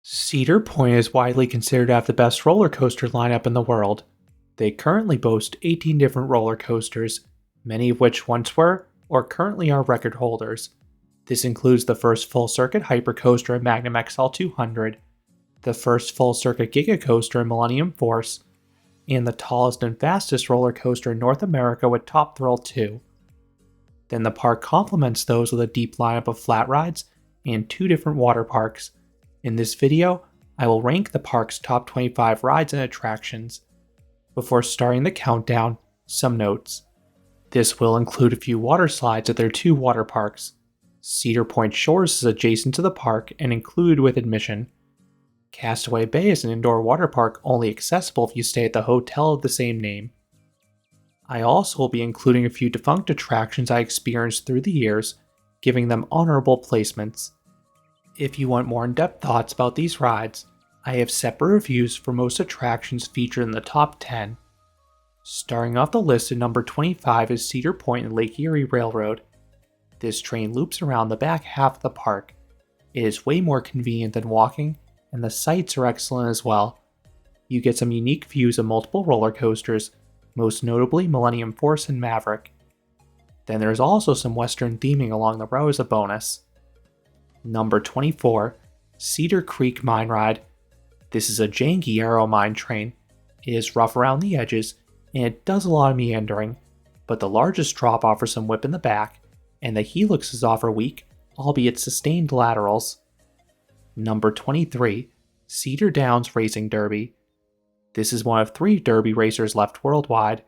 Cedar Point is widely considered to have the best roller coaster lineup in the world. They currently boast 18 different roller coasters, many of which once were or currently are record holders. This includes the first full circuit hypercoaster at Magnum XL 200, the first full circuit Giga coaster in Millennium Force, and the tallest and fastest roller coaster in North America with Top Thrill 2. Then the park complements those with a deep lineup of flat rides and 2 different water parks. In this video, I will rank the park's top 25 rides and attractions. Before starting the countdown, some notes. This will include a few water slides at their 2 water parks. Cedar Point Shores is adjacent to the park and included with admission. Castaway Bay is an indoor water park only accessible if you stay at the hotel of the same name. I also will be including a few defunct attractions I experienced through the years, giving them honorable placements. If you want more in-depth thoughts about these rides, I have separate reviews for most attractions featured in the top 10. Starting off the list at number 25 is Cedar Point and Lake Erie Railroad. This train loops around the back half of the park. It is way more convenient than walking, and the sights are excellent as well. You get some unique views of multiple roller coasters, most notably Millennium Force and Maverick. Then there's also some western theming along the row as a bonus. Number 24, Cedar Creek Mine Ride. This is a janky aero mine train. It is rough around the edges, and it does a lot of meandering, but the largest drop offers some whip in the back, and the helixes offer weak, albeit sustained laterals. Number 23, Cedar Downs Racing Derby. This is one of 3 derby racers left worldwide.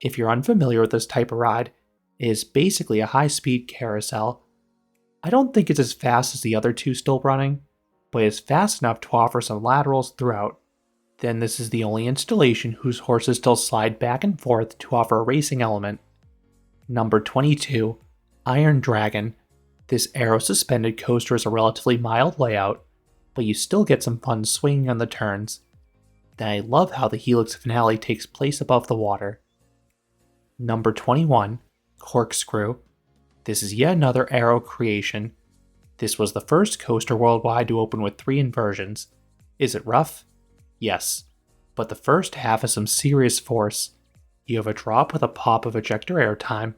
If you're unfamiliar with this type of ride, it is basically a high-speed carousel. I don't think it's as fast as the other 2 still running, but it is fast enough to offer some laterals throughout. Then this is the only installation whose horses still slide back and forth to offer a racing element. Number 22, Iron Dragon. This aero-suspended coaster is a relatively mild layout, but you still get some fun swinging on the turns. Then I love how the helix finale takes place above the water. Number 21, Corkscrew. This is yet another aero creation. This was the first coaster worldwide to open with 3 inversions. Is it rough? Yes, but the first half has some serious force. You have a drop with a pop of ejector airtime,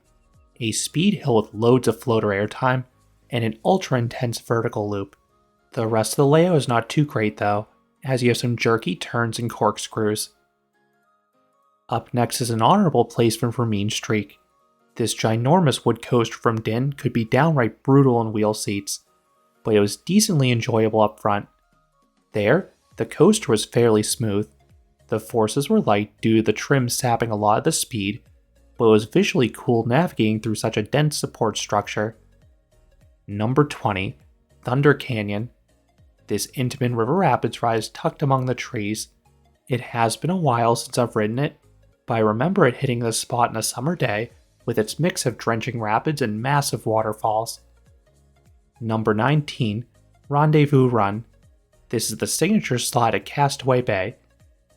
a speed hill with loads of floater airtime, and an ultra-intense vertical loop. The rest of the layout is not too great though, as you have some jerky turns and corkscrews. Up next is an honorable placement for Mean Streak. This ginormous wood coaster from Din could be downright brutal in wheel seats, but it was decently enjoyable up front. There, the coaster was fairly smooth. The forces were light due to the trim sapping a lot of the speed, but it was visually cool navigating through such a dense support structure. Number 20, Thunder Canyon. This intimate river rapids ride is tucked among the trees. It has been a while since I've ridden it, but I remember it hitting the spot on a summer day with its mix of drenching rapids and massive waterfalls. Number 19, Rendezvous Run. This is the signature slide at Castaway Bay.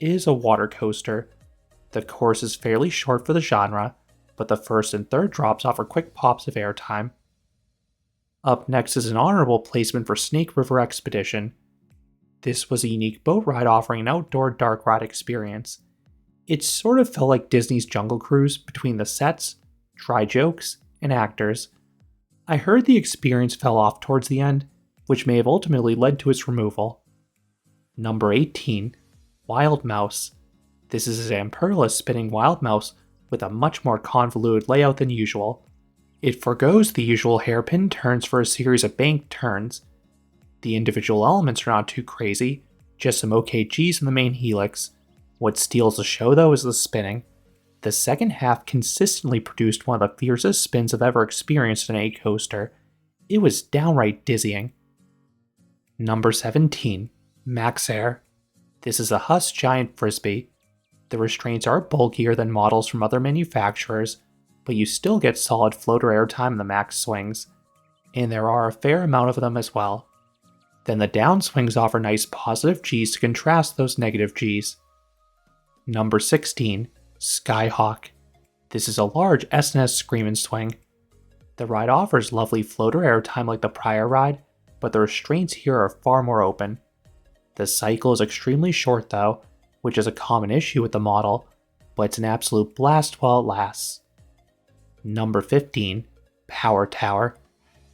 It is a water coaster. The course is fairly short for the genre, but the first and third drops offer quick pops of airtime. Up next is an honorable placement for Snake River Expedition. This was a unique boat ride offering an outdoor dark ride experience. It sort of felt like Disney's Jungle Cruise between the sets, dry jokes, and actors. I heard the experience fell off towards the end, which may have ultimately led to its removal. Number 18, Wild Mouse. This is a Zamperla spinning Wild Mouse with a much more convoluted layout than usual. It forgoes the usual hairpin turns for a series of banked turns. The individual elements are not too crazy, just some OKGs in the main helix. What steals the show though is the spinning. The second half consistently produced one of the fiercest spins I've ever experienced in a coaster. It was downright dizzying. Number 17, Max Air. This is a Huss giant frisbee. The restraints are bulkier than models from other manufacturers, but you still get solid floater airtime in the max swings, and there are a fair amount of them as well. Then the downswings offer nice positive Gs to contrast those negative Gs. Number 16, Skyhawk. This is a large S&S scream and swing. The ride offers lovely floater airtime like the prior ride, but the restraints here are far more open. The cycle is extremely short though, which is a common issue with the model, but it's an absolute blast while it lasts. Number 15, Power Tower.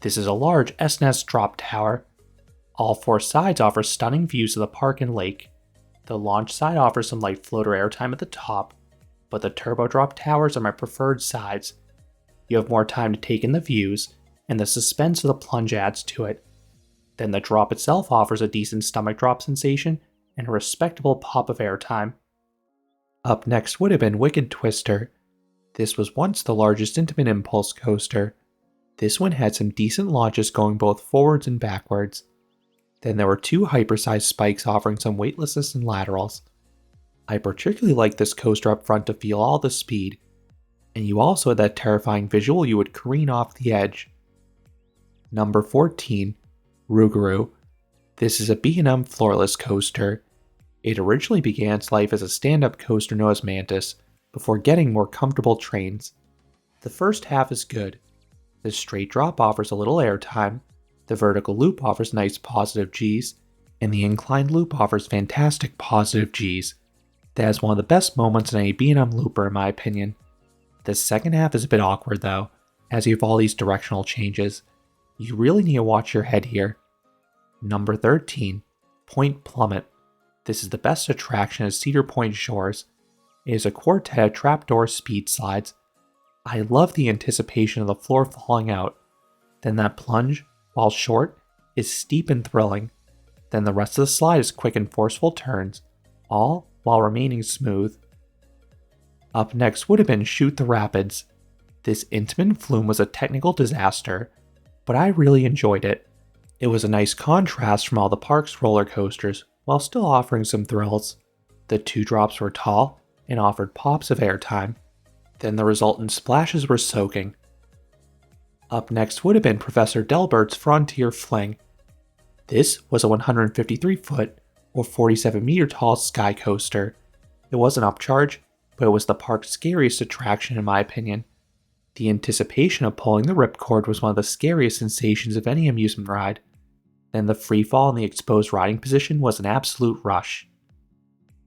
This is a large S&S drop tower. All 4 sides offer stunning views of the park and lake. The launch side offers some light floater airtime at the top, but the turbo drop towers are my preferred sides. You have more time to take in the views, and the suspense of the plunge adds to it. Then the drop itself offers a decent stomach drop sensation and a respectable pop of airtime. Up next would have been Wicked Twister. This was once the largest intimate impulse coaster. This one had some decent launches going both forwards and backwards. Then there were 2 hypersized spikes offering some weightlessness and laterals. I particularly liked this coaster up front to feel all the speed, and you also had that terrifying visual you would careen off the edge. Number 14, Rougarou. This is a B&M floorless coaster. It originally began its life as a stand-up coaster known as Mantis, before getting more comfortable trains. The first half is good. The straight drop offers a little airtime, the vertical loop offers nice positive Gs, and the inclined loop offers fantastic positive Gs. That is one of the best moments in any B&M looper in my opinion. The second half is a bit awkward though, as you have all these directional changes. You really need to watch your head here. Number 13, Point Plummet. This is the best attraction at Cedar Point Shores. It is a quartet of trapdoor speed slides. I love the anticipation of the floor falling out. Then that plunge, while short, is steep and thrilling. Then the rest of the slide is quick and forceful turns, all while remaining smooth. Up next would have been Shoot the Rapids. This intimate flume was a technical disaster, but I really enjoyed it. It was a nice contrast from all the park's roller coasters, while still offering some thrills. The 2 drops were tall and offered pops of airtime. Then the resultant splashes were soaking. Up next would have been Professor Delbert's Frontier Fling. This was a 153-foot or 47-meter tall sky coaster. It was an upcharge, but it was the park's scariest attraction in my opinion. The anticipation of pulling the ripcord was one of the scariest sensations of any amusement ride. Then the freefall in the exposed riding position was an absolute rush.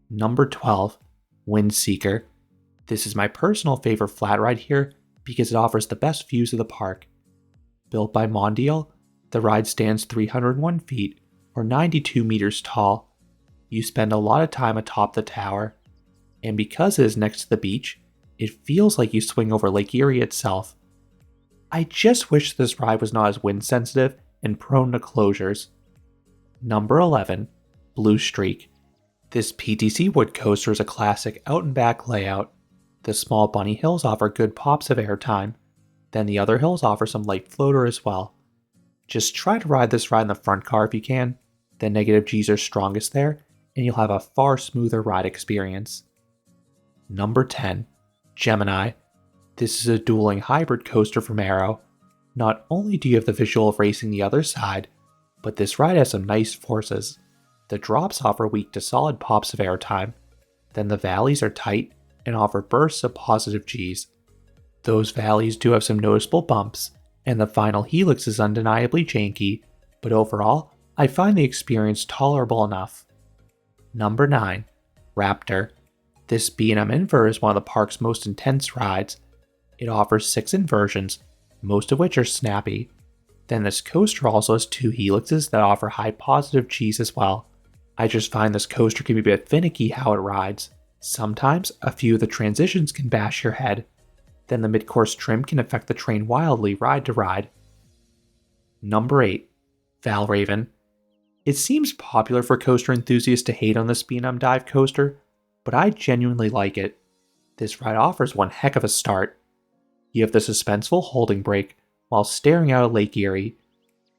Number 12, Windseeker. This is my personal favorite flat ride here because it offers the best views of the park. Built by Mondial, the ride stands 301 feet or 92 meters tall. You spend a lot of time atop the tower, and because it is next to the beach, it feels like you swing over Lake Erie itself. I just wish this ride was not as wind sensitive and prone to closures. Number 11, Blue Streak. This PTC wood coaster is a classic out and back layout. The small bunny hills offer good pops of airtime, then the other hills offer some light floater as well. Just try to ride this ride in the front car if you can, the negative Gs are strongest there, and you'll have a far smoother ride experience. Number 10, Gemini. This is a dueling hybrid coaster from Arrow. Not only do you have the visual of racing the other side, but this ride has some nice forces. The drops offer weak to solid pops of airtime, then the valleys are tight and offer bursts of positive Gs. Those valleys do have some noticeable bumps, and the final helix is undeniably janky, but overall, I find the experience tolerable enough. Number 9, Raptor. This B&M invert is one of the park's most intense rides. It offers 6 inversions, most of which are snappy. Then this coaster also has 2 helixes that offer high positive Gs as well. I just find this coaster can be a bit finicky how it rides. Sometimes a few of the transitions can bash your head. Then the mid-course trim can affect the train wildly ride to ride. Number 8, Valraven. It seems popular for coaster enthusiasts to hate on this B&M dive coaster, but I genuinely like it. This ride offers one heck of a start. You have the suspenseful holding brake while staring out at Lake Erie.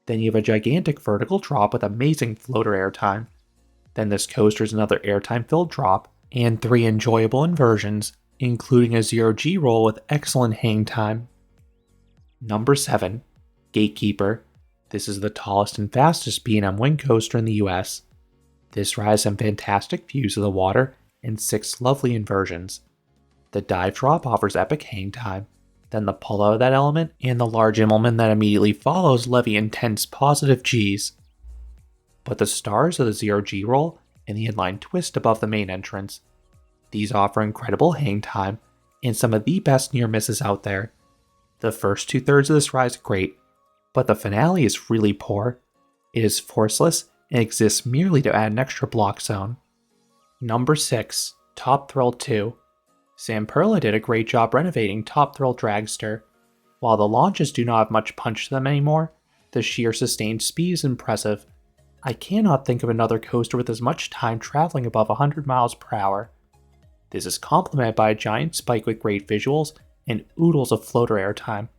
Then you have a gigantic vertical drop with amazing floater airtime. Then this coaster is another airtime-filled drop, and 3 enjoyable inversions, including a 0G roll with excellent hang time. Number 7, Gatekeeper. This is the tallest and fastest B&M wind coaster in the US. This ride has some fantastic views of the water and 6 lovely inversions. The dive drop offers epic hang time, then the pull out of that element and the large implement that immediately follows levy intense positive Gs. but the stars are the zero-G roll and the inline twist above the main entrance. These offer incredible hang time and some of the best near misses out there. The first 2/3 of this ride is great, but the finale is really poor. It is forceless and exists merely to add an extra block zone. Number 6. Top Thrill 2. Zamperla did a great job renovating Top Thrill Dragster. While the launches do not have much punch to them anymore, the sheer sustained speed is impressive. I cannot think of another coaster with as much time traveling above 100 miles per hour. This is complemented by a giant spike with great visuals and oodles of floater airtime.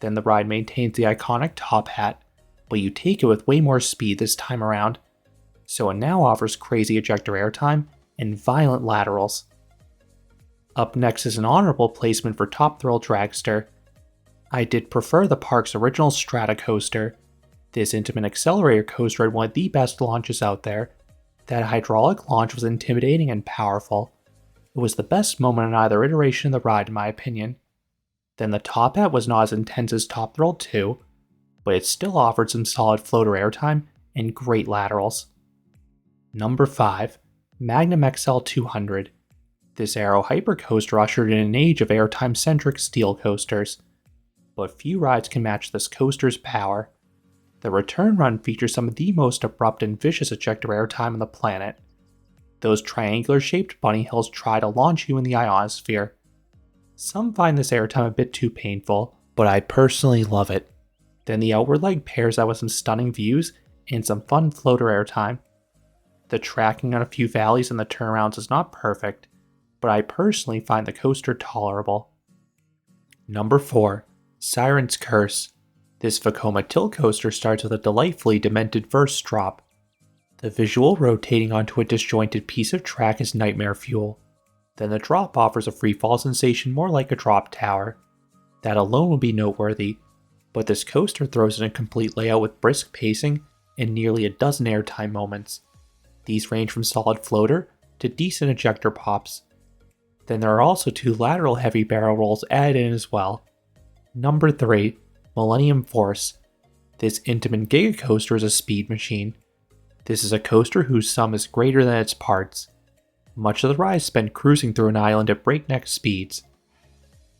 Then the ride maintains the iconic top hat, but you take it with way more speed this time around, so it now offers crazy ejector airtime and violent laterals. Up next is an honorable placement for Top Thrill Dragster. I did prefer the park's original Strata coaster. This intimate accelerator coaster had one of the best launches out there. That hydraulic launch was intimidating and powerful. It was the best moment in either iteration of the ride in my opinion. Then the top hat was not as intense as Top Thrill 2, but it still offered some solid floater airtime and great laterals. Number 5. Magnum XL 200. This Aero hypercoaster ushered in an age of airtime-centric steel coasters, but few rides can match this coaster's power. The return run features some of the most abrupt and vicious ejector airtime on the planet. Those triangular-shaped bunny hills try to launch you in the ionosphere. Some find this airtime a bit too painful, but I personally love it. Then the outward leg pairs that with some stunning views and some fun floater airtime. The tracking on a few valleys and the turnarounds is not perfect, but I personally find the coaster tolerable. Number 4. Siren's Curse. This Vekoma tilt coaster starts with a delightfully demented first drop. The visual rotating onto a disjointed piece of track is nightmare fuel. Then the drop offers a freefall sensation more like a drop tower. That alone would be noteworthy, but this coaster throws in a complete layout with brisk pacing and nearly a dozen airtime moments. These range from solid floater to decent ejector pops. Then there are also 2 lateral heavy barrel rolls added in as well. Number 3. Millennium Force. This intimate giga coaster is a speed machine. This is a coaster whose sum is greater than its parts. Much of the ride is spent cruising through an island at breakneck speeds.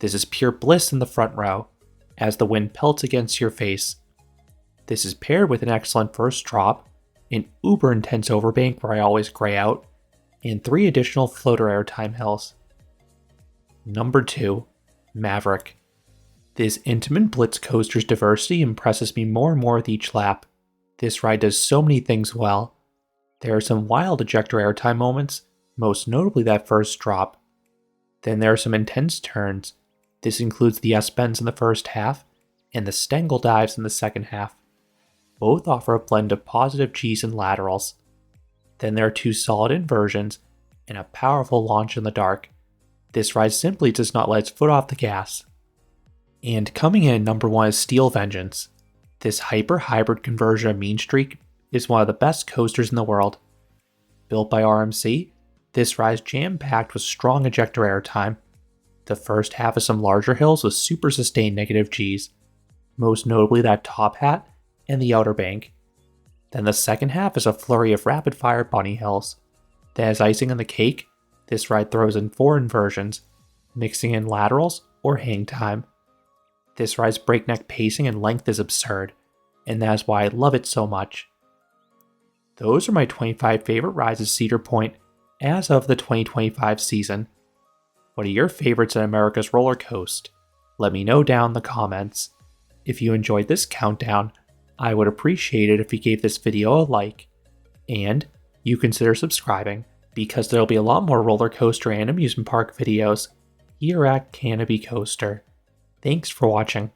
This is pure bliss in the front row, as the wind pelts against your face. This is paired with an excellent first drop, an uber intense overbank where I always gray out, and 3 additional floater airtime hills. Number 2. Maverick. This intimate blitz coaster's diversity impresses me more and more with each lap. This ride does so many things well. There are some wild ejector airtime moments, most notably that first drop. Then there are some intense turns. This includes the S-bends in the first half, and the Stengel dives in the second half. Both offer a blend of positive G's and laterals. Then there are 2 solid inversions, and a powerful launch in the dark. This ride simply does not let its foot off the gas. And coming in at number 1 is Steel Vengeance. This hyper-hybrid conversion of Mean Streak is one of the best coasters in the world. Built by RMC, this ride is jam-packed with strong ejector airtime. The first half has some larger hills with super sustained negative Gs, most notably that top hat and the outer bank. Then the second half is a flurry of rapid-fire bunny hills. Then as icing on the cake, this ride throws in 4 inversions, mixing in laterals or hang time. This ride's breakneck pacing and length is absurd, and that is why I love it so much. Those are my 25 favorite rides at Cedar Point as of the 2025 season. What are your favorites at America's Roller Coast? Let me know down in the comments. If you enjoyed this countdown, I would appreciate it if you gave this video a like, and you consider subscribing, because there'll be a lot more roller coaster and amusement park videos here at Canopy Coaster. Thanks for watching.